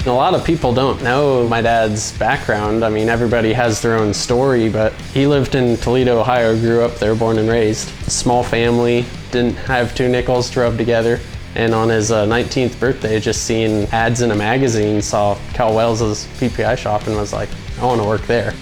A lot of people don't know my dad's background. I mean, everybody has their own story, but he lived in Toledo, Ohio, grew up there, born and raised. Small family, didn't have 2 nickels to rub together. And on his 19th birthday, just seeing ads in a magazine, saw Cal Wells's PPI shop and was like, I want to work there.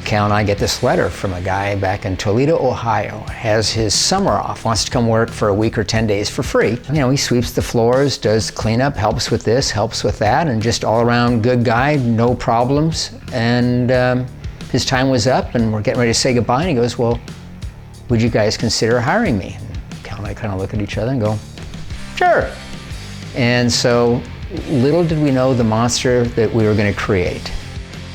Cal and I get this letter from a guy back in Toledo, Ohio, has his summer off, wants to come work for a week or 10 days for free. You know, he sweeps the floors, does cleanup, helps with this, helps with that, and just all around good guy, no problems. And his time was up and we're getting ready to say goodbye, and he goes, well, would you guys consider hiring me? And Cal and I kind of look at each other and go, sure. And so little did we know the monster that we were going to create.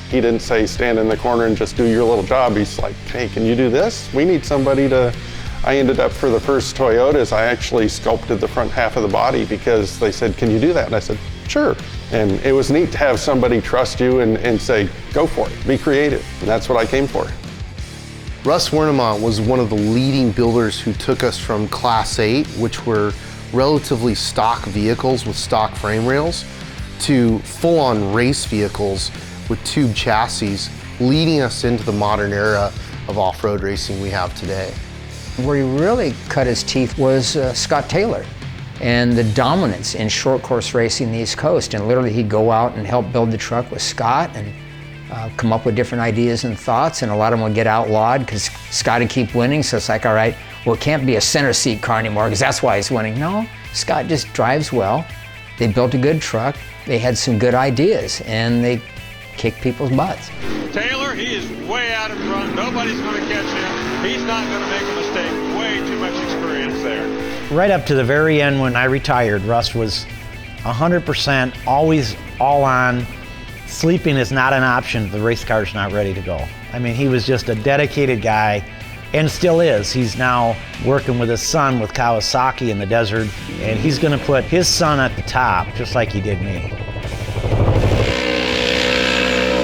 He didn't say stand in the corner and just do your little job. He's like, hey, can you do this? We need somebody to, I ended up for the first Toyotas, I actually sculpted the front half of the body because they said, can you do that? And I said, sure. And it was neat to have somebody trust you and say, go for it, be creative. And that's what I came for. Russ Wernimont was one of the leading builders who took us from Class 8, which were relatively stock vehicles with stock frame rails, to full-on race vehicles with tube chassis, leading us into the modern era of off-road racing we have today. Where he really cut his teeth was Scott Taylor and the dominance in short course racing in the East Coast. And literally he'd go out and help build the truck with Scott and come up with different ideas and thoughts, and a lot of them would get outlawed because Scott would keep winning. So it's like, all right, well, it can't be a center seat car anymore because that's why he's winning. No, Scott just drives well. They built a good truck. They had some good ideas and they kick people's butts. Taylor, he is way out in front. Nobody's going to catch him. He's not going to make a mistake. Way too much experience there. Right up to the very end when I retired, Russ was 100%, always all on. Sleeping is not an option if the race car's not ready to go. I mean, he was just a dedicated guy, and still is. He's now working with his son with Kawasaki in the desert, and he's going to put his son at the top, just like he did me.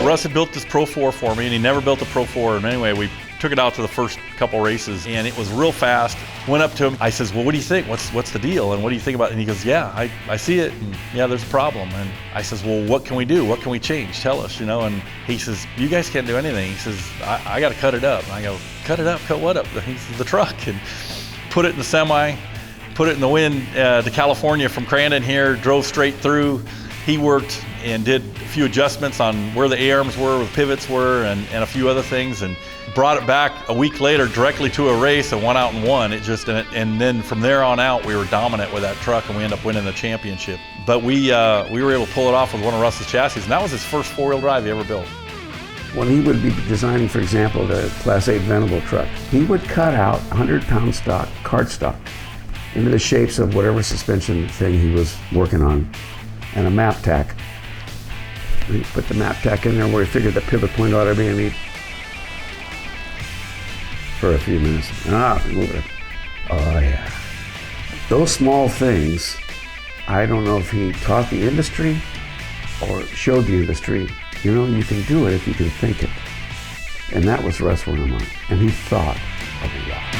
Russ had built this Pro 4 for me, and he never built a Pro 4. And anyway, we took it out to the first couple races, and it was real fast. Went up to him. I says, well, what do you think? What's the deal? And what do you think about it? And he goes, yeah, I see it. And yeah, there's a problem. And I says, well, what can we do? What can we change? Tell us, you know. And he says, you guys can't do anything. He says, I got to cut it up. And I go, cut it up? Cut what up? He says, the truck. And put it in the semi, put it in the wind to California from Crandon here, drove straight through. He worked and did a few adjustments on where the A-arms were, where the pivots were, and a few other things, and brought it back a week later directly to a race and went out and won. And then from there on out, we were dominant with that truck, and we ended up winning the championship. But we were able to pull it off with one of Russ's chassis, and that was his first 4-wheel drive he ever built. When he would be designing, for example, the Class 8 Venable truck, he would cut out 100-pound stock, cardstock, into the shapes of whatever suspension thing he was working on, and a map tack. He put the map tack in there where he figured the pivot point ought to be, and he for a few minutes. Move it. Oh yeah. Those small things, I don't know if he taught the industry or showed the industry, you know, you can do it if you can think it. And that was Russ Wernimont, and he thought of a lot.